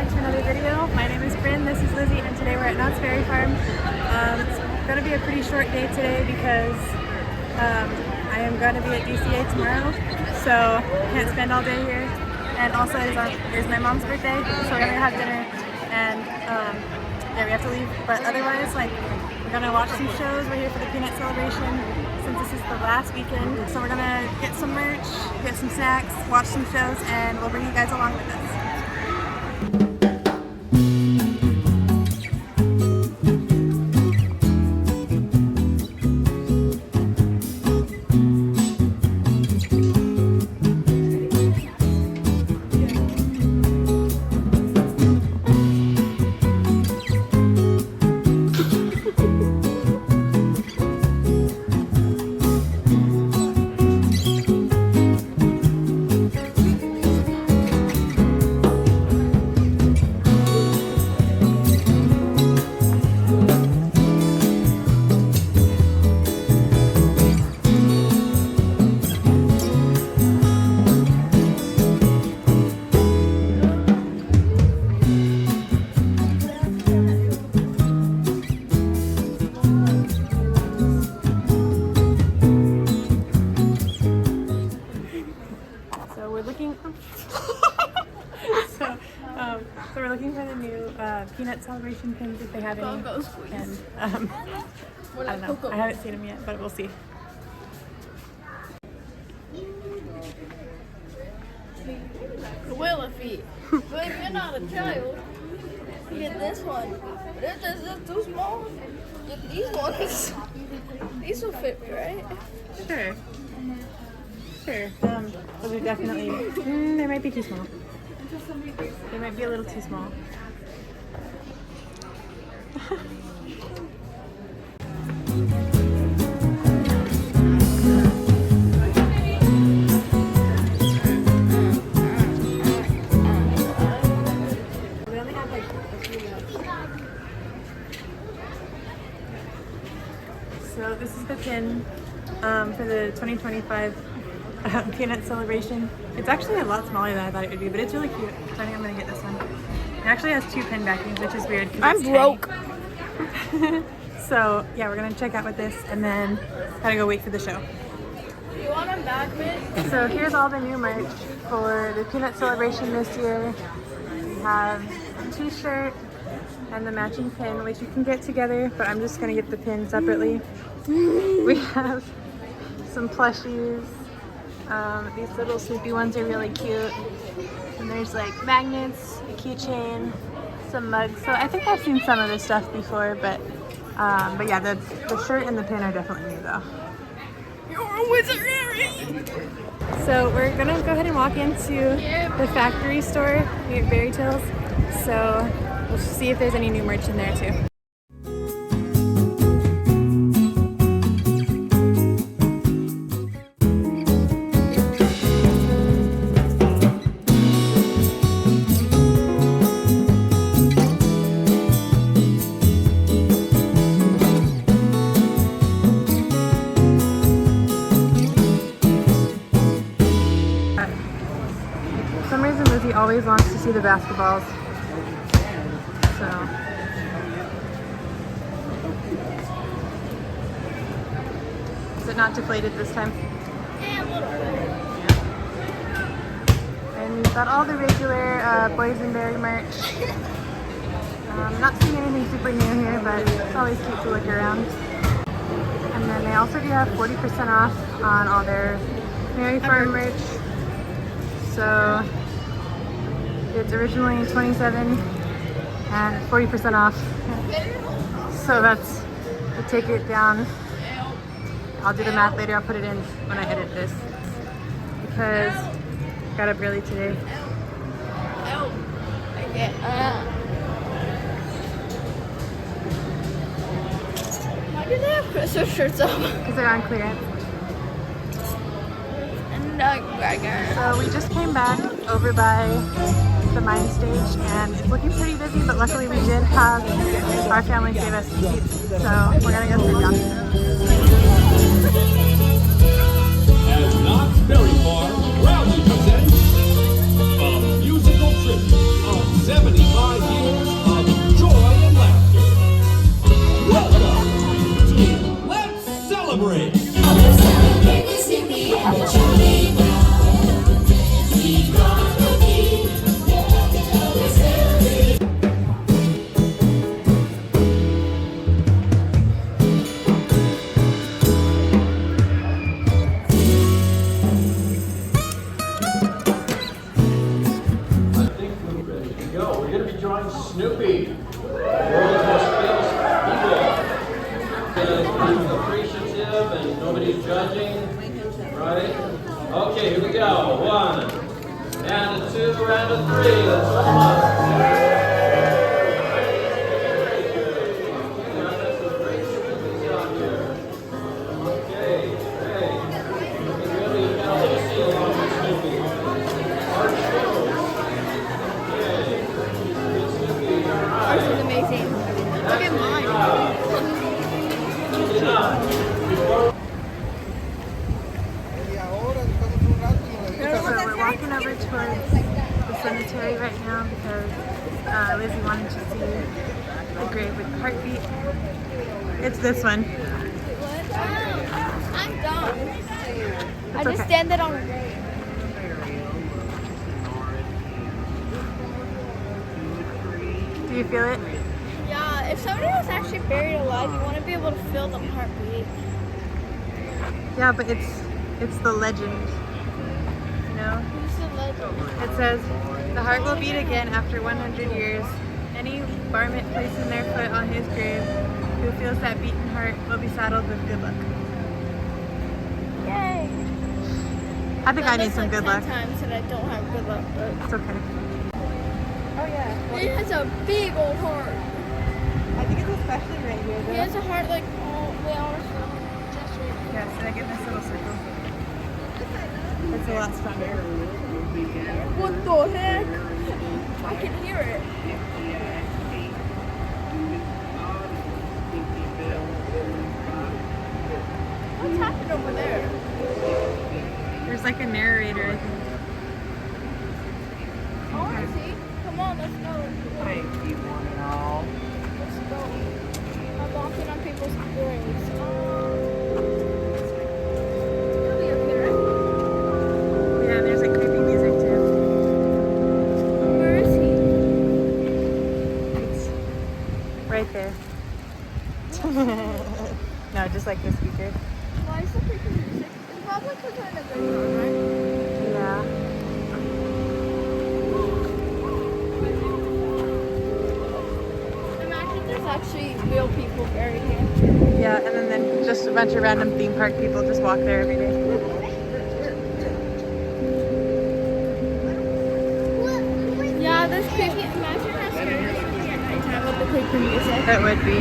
back to another video. My name is Bryn, this is Lizzie, and today we're at Knott's Berry Farm. It's going to be a pretty short day today because I am going to be at DCA tomorrow, so can't spend all day here. And also it is my mom's birthday, so we're going to have dinner, and yeah, we have to leave. But otherwise, like, we're going to watch some shows. We're here for the peanut celebration since this is the last weekend. So we're going to get some merch, get some snacks, watch some shows, and we'll bring you guys along with us. So we're looking for the new peanut celebration pins if they have any. And I don't know. I haven't seen them yet, but we'll see. Gorilla feet. But if you're not a child, you get this one. But if this is too small, get these ones. These will fit me, right? Sure. Sure. Those are definitely. They might be too small. They might be a little too small. We only have like a few left. So this is the pin for the 2025 peanut celebration. It's actually a lot smaller than I thought it would be, but it's really cute. So I think I'm gonna get this one. It actually has two pin backings, which is weird. I'm broke. So yeah, we're gonna check out with this and then gotta go wait for the show. You want a magnet? So here's all the new merch for the peanut celebration this year. We have a t-shirt and the matching pin, which you can get together, but I'm just gonna get the pin separately. We have some plushies. These little Snoopy ones are really cute. And there's like magnets, a keychain, some mugs. So I think I've seen some of this stuff before, but yeah, the shirt and the pin are definitely new though. You're a wizard, Harry! So we're gonna go ahead and walk into the factory store here at Berry Tales. So we'll see if there's any new merch in there too. For some reason, Lizzie always wants to see the basketballs. So. Is it not deflated this time? Yeah, a little bit. Yeah. And we've got all the regular boysenberry merch. Not seeing anything super new here, but it's always cute to look around. And then they also do have 40% off on all their Berry Farm merch. So it's originally $27 and 40% off. So that's to take it down. I'll do the math later. I'll put it in when I edit this because I got up early today. Why do they have Christmas shirts on? Because they're on clearance. So So we just came back over by the Mine Stage and it's looking pretty busy, but luckily we did have our family save us some seats. So we're gonna go sit down. As Knott's Berry Farm proudly presents a musical tribute of 75 Snoopy, world's most famous people. Appreciative and nobody's judging, right? Okay, here we go. 1, and a 2, and a 3. Let's roll them up. Ours is amazing. Look at mine. So we're walking over towards the cemetery right now because Lizzie wanted to see the grave with heartbeat. It's this one. What? I'm dumb. I just okay. stand it on a grave. Do you feel it? Yeah, if somebody was actually buried alive, you want to be able to feel them heartbeat. Yeah, but it's the legend. You know? Who's the legend? It says, the heart will beat again after 100 years. Any varmint placing their foot on his grave who feels that beating heart will be saddled with good luck. Yay! I think I need some good luck. Times that I don't have good luck, but It's okay. Oh yeah. it has a big old heart. I think it's especially right here He has a heart like all the way on his chest right now. Yeah, so I get this little circle. It's a lot stronger. What the heck? I can hear it. What's happening over there? There's like a narrator, I think. I want to see. Come on, let's go. Thank you, one and all. Let's go. I'm walking on people's graves. He'll be up here. Yeah, there's like creepy music too. Where is he? It's right there. No, just like the speaker. Why is the creepy music? It's probably because we're in a graveyard, right? Yeah. Imagine there's actually real people buried here. Yeah, and then just a bunch of random theme park people just walk there every day. Yeah, there's creepy. Imagine how scary this would be at nighttime with the creepy music. That would be.